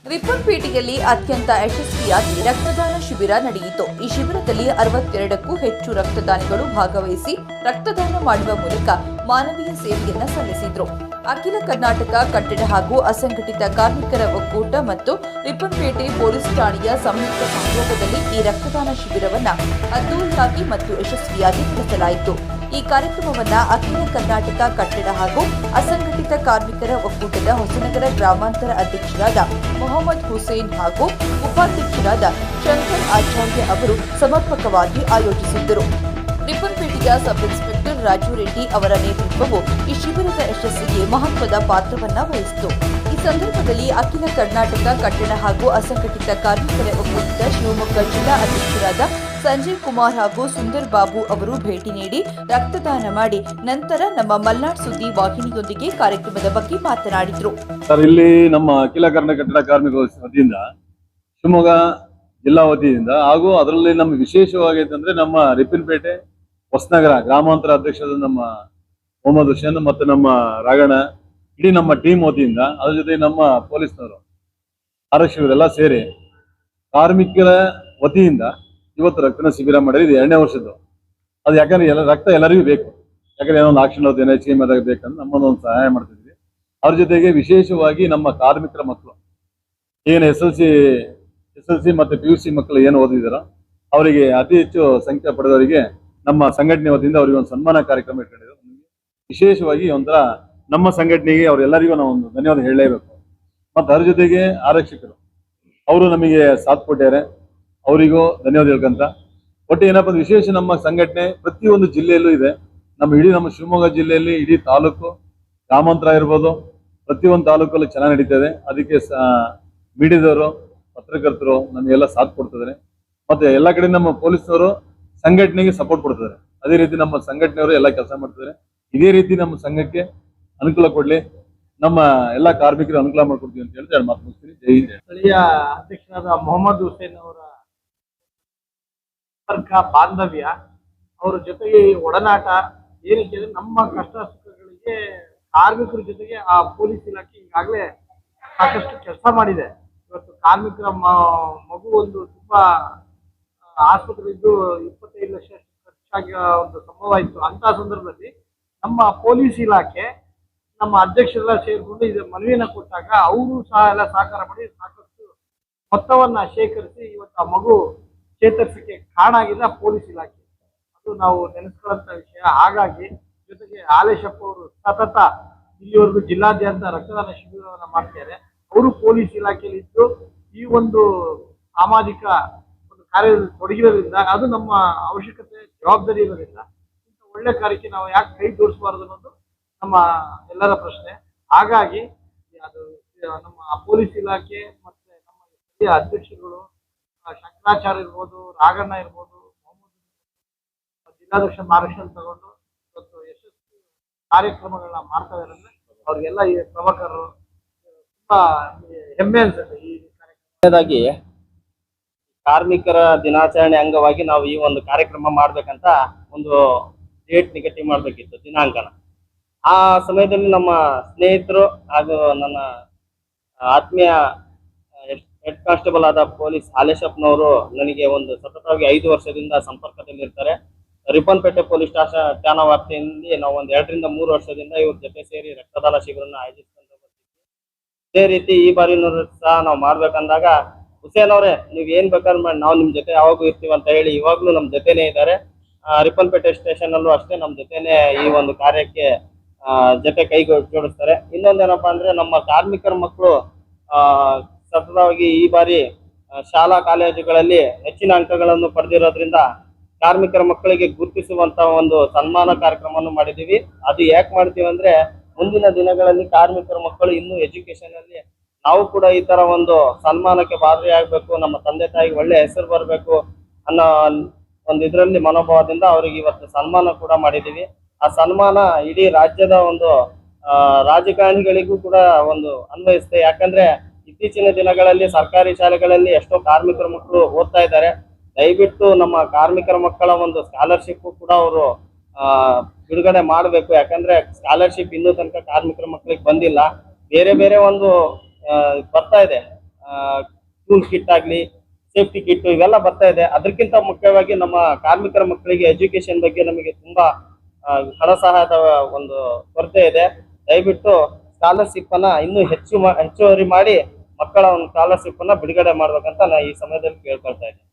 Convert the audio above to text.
ರಿಪ್ಪನ್ಪೇಟೆಯಲ್ಲಿ ಅತ್ಯಂತ ಯಶಸ್ವಿಯಾಗಿ ರಕ್ತದಾನ ಶಿಬಿರ ನಡೆಯಿತು. ಈ ಶಿಬಿರದಲ್ಲಿ 62ಕ್ಕೂ ಹೆಚ್ಚು ರಕ್ತದಾನಿಗಳು ಭಾಗವಹಿಸಿ ರಕ್ತದಾನ ಮಾಡುವ ಮೂಲಕ ಮಾನವೀಯ ಸೇವೆಯನ್ನ ಸಲ್ಲಿಸಿದ್ರು. ಅಖಿಲ ಕರ್ನಾಟಕ ಕಟ್ಟಡ ಹಾಗೂ ಅಸಂಘಟಿತ ಕಾರ್ಮಿಕರ ಒಕ್ಕೂಟ ಮತ್ತು ರಿಪ್ಪನ್ಪೇಟೆ ಪೊಲೀಸ್ ಠಾಣೆಯ ಸಂಯುಕ್ತ ಸಹಯೋಗದಲ್ಲಿ ಈ ರಕ್ತದಾನ ಶಿಬಿರವನ್ನು ಅದ್ದೂರಿಯಾಗಿ ಮತ್ತು ಯಶಸ್ವಿಯಾಗಿ ನಡೆಸಲಾಯಿತು. ಈ ಕಾರ್ಯಕ್ರಮವನ್ನು ಅಖಿಲ ಕರ್ನಾಟಕ ಕಟ್ಟಡ ಹಾಗೂ ಅಸಂಘಟಿತ ಕಾರ್ಮಿಕರ ಒಕ್ಕೂಟದ ಹೊಸನಗರ ಗ್ರಾಮಾಂತರ ಅಧ್ಯಕ್ಷರಾದ ಮೊಹಮ್ಮದ್ ಹುಸೇನ್ ಹಾಗೂ ಉಪಾಧ್ಯಕ್ಷರಾದ ಶಂಕರ್ ಆಚಾರ್ಯ ಅವರು ಸಮರ್ಪಕವಾಗಿ ಆಯೋಜಿಸಿದ್ದರು. ರಿಪ್ಪನ್ಪೇಟೆಯ ಸಬ್ ಇನ್ಸ್ಪೆಕ್ಟರ್ ರಾಜು ರೆಡ್ಡಿ ಅವರ ನೇತೃತ್ವವು ಈ ಶಿಬಿರದ ಯಶಸ್ಸಿಗೆ ಮಹತ್ವದ ಪಾತ್ರವನ್ನು ವಹಿಸಿತು. ಈ ಸಂದರ್ಭದಲ್ಲಿ ಅಖಿಲ ಕರ್ನಾಟಕ ಕಟ್ಟಡ ಹಾಗೂ ಅಸಂಘಟಿತ ಕಾರ್ಮಿಕರ ಒಕ್ಕೂಟದ ಶಿವಮೊಗ್ಗ ಜಿಲ್ಲಾ ಅಧ್ಯಕ್ಷರಾದ ಸಂಜಯ್ ಕುಮಾರ್ ಹಾಗೂ ಸುಂದರ್ ಬಾಬು ಅವರು ಭೇಟಿ ನೀಡಿ ರಕ್ತದಾನ ಮಾಡಿ ನಂತರ ನಮ್ಮ ಮಲ್ನಾಡ್ ಸುದ್ದಿ ವಾಹಿನಿಯೊಂದಿಗೆ ಕಾರ್ಯಕ್ರಮದ ಬಗ್ಗೆ ಮಾತನಾಡಿದರು. ಇಲ್ಲಿ ನಮ್ಮ ಅಖಿಲ ಕರ್ನಾಟಕ ಕಟ್ಟಡ ಕಾರ್ಮಿಕರ ವತಿಯಿಂದ ಶಿವಮೊಗ್ಗ ಜಿಲ್ಲಾ ವತಿಯಿಂದ ಹಾಗೂ ಅದರಲ್ಲಿ ನಮ್ಮ ವಿಶೇಷವಾಗಿ ಅಂತಂದ್ರೆ ನಮ್ಮ ರಿಪ್ಪನ್ಪೇಟೆ ಹೊಸನಗರ ಗ್ರಾಮಾಂತರ ಅಧ್ಯಕ್ಷರಾದ ನಮ್ಮ ಮೊಹಮ್ಮದ್ ಹುಸೇನ್ ಮತ್ತು ನಮ್ಮ ರಾಗಣ್ಣ ಇಡೀ ನಮ್ಮ ಟೀಮ್ ವತಿಯಿಂದ ಅದ್ರ ಜೊತೆ ನಮ್ಮ ಪೊಲೀಸ್ನವರು ಆರಕ್ಷಕರೆಲ್ಲ ಸೇರಿ ಕಾರ್ಮಿಕರ ವತಿಯಿಂದ ಇವತ್ತು ರಕ್ತದಾನ ಶಿಬಿರ ಮಾಡಿದ್ರೆ ಇದು 2ನೇ ವರ್ಷದ್ದು. ಅದು ಯಾಕಂದ್ರೆ ರಕ್ತ ಎಲ್ಲರಿಗೂ ಬೇಕು. ಯಾಕಂದ್ರೆ ಏನೋ ಒಂದು ಆಕ್ಷನ್ ಹೋದ ಹೆಚ್ಚಿಗೆ ಆದಾಗ ಬೇಕಂದ್ರೆ ನಮ್ಮದೊಂದು ಸಹಾಯ ಮಾಡ್ತಿದ್ವಿ. ಅವ್ರ ಜೊತೆಗೆ ವಿಶೇಷವಾಗಿ ನಮ್ಮ ಕಾರ್ಮಿಕರ ಮಕ್ಕಳು ಏನು ಎಸ್ ಎಲ್ ಸಿ ಮತ್ತು PUC ಮಕ್ಕಳು ಏನು ಓದಿದಾರೋ ಅವರಿಗೆ ಅತಿ ಹೆಚ್ಚು ಸಂಖ್ಯೆ ಪಡೆದವರಿಗೆ ನಮ್ಮ ಸಂಘಟನೆ ವತಿಯಿಂದ ಅವರಿಗೆ ಒಂದು ಸನ್ಮಾನ ಕಾರ್ಯಕ್ರಮ ಇಟ್ಕೊಂಡಿದ್ರು. ವಿಶೇಷವಾಗಿ ಒಂಥರ ನಮ್ಮ ಸಂಘಟನೆಗೆ ಅವರೆಲ್ಲರಿಗೂ ನಾವು ಒಂದು ಧನ್ಯವಾದ ಹೇಳಲೇಬೇಕು. ಮತ್ತು ಅದ್ರ ಜೊತೆಗೆ ಆರಕ್ಷಕರು ಅವರು ನಮಗೆ ಸಾಥ್ ಕೊಟ್ಟಿದ್ದಾರೆ, ಅವರಿಗೂ ಧನ್ಯವಾದ ಹೇಳ್ಕೊಂತ ಒಟ್ಟು ಏನಪ್ಪ ವಿಶೇಷ ನಮ್ಮ ಸಂಘಟನೆ ಪ್ರತಿಯೊಂದು ಜಿಲ್ಲೆಯಲ್ಲೂ ಇದೆ. ಇಡೀ ನಮ್ಮ ಶಿವಮೊಗ್ಗ ಜಿಲ್ಲೆಯಲ್ಲಿ ಇಡೀ ತಾಲೂಕು ಗ್ರಾಮಾಂತರ ಇರ್ಬೋದು ಪ್ರತಿಯೊಂದು ತಾಲೂಕಲ್ಲೂ ಚೆನ್ನಾಗಿ ನಡೀತದೆ. ಅದಕ್ಕೆ ಮೀಡಿಯಾದವರು ಪತ್ರಕರ್ತರು ನಮಗೆಲ್ಲ ಸಾಥ್ ಕೊಡ್ತಿದ್ದಾರೆ. ಮತ್ತೆ ಎಲ್ಲ ಕಡೆ ನಮ್ಮ ಪೊಲೀಸ್ನವರು ಸಂಘಟನೆಗೆ ಸಪೋರ್ಟ್ ಕೊಡ್ತಿದ್ದಾರೆ. ಅದೇ ರೀತಿ ನಮ್ಮ ಸಂಘಟನೆಯವರು ಎಲ್ಲ ಕೆಲಸ ಮಾಡ್ತಿದ್ದಾರೆ. ಇದೇ ರೀತಿ ನಮ್ಮ ಸಂಘಕ್ಕೆ ಅನುಕೂಲ ಕೊಡ್ಲಿ, ನಮ್ಮ ಎಲ್ಲ ಕಾರ್ಮಿಕರು ಅನುಕೂಲ ಮಾಡ್ಕೊಡ್ತೀವಿ ಅಂತ ಹೇಳಿ ಮಾತು ಮುಗಿಸ್ತೀನಿ. ಜೈ ಹಿಂದ್. ಸ್ಥಳೀಯ ಅಧ್ಯಕ್ಷರಾದ ಮೊಹಮ್ಮದ್ ಹುಸೇನ್ ಅವರ ಸಂಪರ್ಕ ಬಾಂಧವ್ಯ, ಅವರ ಜೊತೆಗೆ ಒಡನಾಟ ಏನಕ್ಕೆ ನಮ್ಮ ಕಷ್ಟ ಸುಖಗಳಿಗೆ ಕಾರ್ಮಿಕರ ಜೊತೆಗೆ ಆ ಪೊಲೀಸ್ ಇಲಾಖೆ ಈಗಾಗಲೇ ಸಾಕಷ್ಟು ಕೆಲಸ ಮಾಡಿದೆ. ಇವತ್ತು ಕಾರ್ಮಿಕರ ಮಗು ಒಂದು ತುಂಬಾ ಆಸ್ಪತ್ರೆಯಿದ್ದು 25 ಲಕ್ಷ ಖರ್ಚಾಗಿ ಒಂದು ಸಂಭವ ಇತ್ತು. ಅಂತ ಸಂದರ್ಭದಲ್ಲಿ ನಮ್ಮ ಪೊಲೀಸ್ ಇಲಾಖೆ ನಮ್ಮ ಅಧ್ಯಕ್ಷರೆಲ್ಲ ಸೇರಿಕೊಂಡು ಇದು ಮನವಿಯನ್ನ ಕೊಟ್ಟಾಗ ಅವರು ಸಹ ಎಲ್ಲ ಸಹಕಾರ ಮಾಡಿ ಸಾಕಷ್ಟು ಮೊತ್ತವನ್ನ ಶೇಖರಿಸಿ ಇವತ್ತು ಆ ಮಗು ಚೇತರಿಸಕ್ಕೆ ಕಾರಣ ಆಗಿದೆ ಪೊಲೀಸ್ ಇಲಾಖೆ. ಅದು ನಾವು ನೆನೆಸ್ಕೊಳ್ಳುವಂತ ವಿಷಯ. ಹಾಗಾಗಿ ಜೊತೆಗೆ ಹಾಲೇಶಪ್ಪ ಅವರು ಸತತ ಇಲ್ಲಿವರೆಗೂ ಜಿಲ್ಲಾದ್ಯಂತ ರಕ್ತದಾನ ಶಿಬಿರವನ್ನ ಮಾಡ್ತಾರೆ. ಅವರು ಪೊಲೀಸ್ ಇಲಾಖೆಯಲ್ಲಿ ಇದ್ದು ಈ ಒಂದು ಸಾಮಾಜಿಕ ಒಂದು ಕಾರ್ಯದಲ್ಲಿ ತೊಡಗಿರೋದ್ರಿಂದ ಅದು ನಮ್ಮ ಅವಶ್ಯಕತೆ ಜವಾಬ್ದಾರಿ ಇರೋದ್ರಿಂದ ಇಂಥ ಒಳ್ಳೆ ಕಾರ್ಯಕ್ಕೆ ನಾವು ಯಾಕೆ ಕೈ ಜೋಡಿಸಬಾರದು ಅನ್ನೋದು ನಮ್ಮ ಎಲ್ಲರ ಪ್ರಶ್ನೆ. ಹಾಗಾಗಿ ಅದು ನಮ್ಮ ಪೊಲೀಸ್ ಇಲಾಖೆ ಮತ್ತೆ ನಮ್ಮ ಸ್ಥಳೀಯ ಅಧ್ಯಕ್ಷರುಗಳು ಶಂಕರಾಚಾರ್ಯ ಇರ್ಬೋದು, ರಾಗಣ್ಣ ಇರ್ಬೋದು, ಜಿಲ್ಲಾಧ್ಯಕ್ಷ ಮಾರ್ಗದರ್ಶನ ತಗೊಂಡು ಇವತ್ತು ಯಶಸ್ವಿ ಕಾರ್ಯಕ್ರಮಗಳನ್ನ ಮಾಡ್ತಾ ಇದ್ದಾರೆ. ಅವ್ರಿಗೆಲ್ಲ ಈ ಪ್ರಮುಖರು ತುಂಬಾ ಹೆಮ್ಮೆ ಅನ್ಸುತ್ತೆ ಈ ಕಾರ್ಯಕ್ರಮದಾಗಿ. ಕಾರ್ಮಿಕರ ದಿನಾಚರಣೆ ಅಂಗವಾಗಿ ನಾವು ಈ ಒಂದು ಕಾರ್ಯಕ್ರಮ ಮಾಡ್ಬೇಕಂತ ಒಂದು ಡೇಟ್ ನಿಗದಿ ಮಾಡ್ಬೇಕಿತ್ತು, ದಿನಾಂಕನ. ಆ ಸಮಯದಲ್ಲಿ ನಮ್ಮ ಸ್ನೇಹಿತರು ಹಾಗೂ ನನ್ನ ಆತ್ಮೀಯ ಹೆಡ್ ಕಾನ್ಸ್ಟೇಬಲ್ ಆದ ಪೊಲೀಸ್ ಹಾಲೇಶಪ್ಪನವರು ನನಗೆ ಒಂದು ಸತತವಾಗಿ 5 ವರ್ಷದಿಂದ ಸಂಪರ್ಕದಲ್ಲಿ ಇರ್ತಾರೆ. ರಿಪ್ಪನ್ಪೇಟೆ ಪೊಲೀಸ್ ಠಾಣಾ ವ್ಯಾಪ್ತಿಯಲ್ಲಿ ನಾವು ಒಂದು 2 ರಿಂದ 3 ವರ್ಷದಿಂದ ಇವ್ರ ಜೊತೆ ಸೇರಿ ರಕ್ತದಾನ ಶಿಬಿರನ ಆಯೋಜಿಸ್ಕೊಂಡು ಬರ್ತೀವಿ. ಇದೇ ರೀತಿ ಈ ಬಾರಿನೂ ಸಹ ನಾವು ಮಾಡ್ಬೇಕಂದಾಗ ಹುಸೇನ್ ಅವರೇ ನೀವು ಏನ್ ಬೇಕಾದ್ರೆ ಮಾಡಿ ನಾವು ನಿಮ್ ಜೊತೆ ಯಾವಾಗೂ ಇರ್ತೀವಿ ಅಂತ ಹೇಳಿ ಇವಾಗ್ಲೂ ನಮ್ ಜೊತೆನೇ ಇದ್ದಾರೆ. ರಿಪ್ಪನ್ಪೇಟೆ ಸ್ಟೇಷನ್ ಅಲ್ಲೂ ಅಷ್ಟೇ ನಮ್ ಜೊತೆನೆ ಈ ಒಂದು ಕಾರ್ಯಕ್ಕೆ ಜೊತೆ ಕೈ ಜೋಡಿಸ್ತಾರೆ. ಇನ್ನೊಂದೇನಪ್ಪಾ ಅಂದ್ರೆ ನಮ್ಮ ಕಾರ್ಮಿಕರ ಮಕ್ಕಳು ಸತತವಾಗಿ ಈ ಬಾರಿ ಶಾಲಾ ಕಾಲೇಜುಗಳಲ್ಲಿ ಹೆಚ್ಚಿನ ಅಂಕಗಳನ್ನು ಪಡೆದಿರೋದ್ರಿಂದ ಕಾರ್ಮಿಕರ ಮಕ್ಕಳಿಗೆ ಗುರುತಿಸುವಂತ ಒಂದು ಸನ್ಮಾನ ಕಾರ್ಯಕ್ರಮವನ್ನು ಮಾಡಿದೀವಿ. ಅದು ಯಾಕೆ ಮಾಡ್ತೀವಿ ಅಂದ್ರೆ ಮುಂದಿನ ದಿನಗಳಲ್ಲಿ ಕಾರ್ಮಿಕರ ಮಕ್ಕಳು ಇನ್ನೂ ಎಜುಕೇಶನ್ ಅಲ್ಲಿ ನಾವು ಕೂಡ ಈ ತರ ಒಂದು ಸನ್ಮಾನಕ್ಕೆ ಭಾಗಿಯಾಗಬೇಕು, ನಮ್ಮ ತಂದೆ ತಾಯಿಗೆ ಒಳ್ಳೆ ಹೆಸರು ಬರಬೇಕು ಅನ್ನೋ ಒಂದು ಇದರಲ್ಲಿ ಮನೋಭಾವದಿಂದ ಅವರಿಗೆ ಇವತ್ತು ಸನ್ಮಾನ ಕೂಡ ಮಾಡಿದೀವಿ. ಆ ಸನ್ಮಾನ ಇಡೀ ರಾಜ್ಯದ ಒಂದು ರಾಜಕಾರಣಿಗಳಿಗೂ ಕೂಡ ಒಂದು ಅನ್ವಯಿಸುತ್ತೆ. ಯಾಕಂದ್ರೆ ಇತ್ತೀಚಿನ ದಿನಗಳಲ್ಲಿ ಸರ್ಕಾರಿ ಶಾಲೆಗಳಲ್ಲಿ ಎಷ್ಟೋ ಕಾರ್ಮಿಕರ ಮಕ್ಕಳು ಓದ್ತಾ ಇದ್ದಾರೆ. ದಯವಿಟ್ಟು ನಮ್ಮ ಕಾರ್ಮಿಕರ ಮಕ್ಕಳ ಒಂದು ಸ್ಕಾಲರ್ಶಿಪ್ ಕೂಡ ಅವರು ಬಿಡುಗಡೆ ಮಾಡಬೇಕು. ಯಾಕಂದ್ರೆ ಸ್ಕಾಲರ್ಶಿಪ್ ಇನ್ನೂ ತನಕ ಕಾರ್ಮಿಕರ ಮಕ್ಕಳಿಗೆ ಬಂದಿಲ್ಲ. ಬೇರೆ ಬೇರೆ ಒಂದು ಬರ್ತಾ ಇದೆ ಟೂಲ್ ಕಿಟ್ ಆಗಲಿ, ಸೇಫ್ಟಿ ಕಿಟ್ ಇವೆಲ್ಲ ಬರ್ತಾ ಇದೆ. ಅದಕ್ಕಿಂತ ಮುಖ್ಯವಾಗಿ ನಮ್ಮ ಕಾರ್ಮಿಕರ ಮಕ್ಕಳಿಗೆ ಎಜುಕೇಶನ್ ಬಗ್ಗೆ ನಮಗೆ ತುಂಬಾ ಹಣ ಸಹಾಯದ ಒಂದು ಕೊರತೆ ಇದೆ. ದಯವಿಟ್ಟು ಸ್ಕಾಲರ್ಶಿಪ್ ಅನ್ನ ಇನ್ನೂ ಹೆಚ್ಚುವರಿ ಮಾಡಿ ಮಕ್ಕಳ ಒಂದು ಸ್ಕಾಲರ್ಶಿಪ್ ಅನ್ನ ಬಿಡುಗಡೆ ಮಾಡ್ಬೇಕಂತ ನಾನು ಈ ಸಮಯದಲ್ಲಿ ಕೇಳ್ಕೊಳ್ತಾ ಇದ್ದೀನಿ.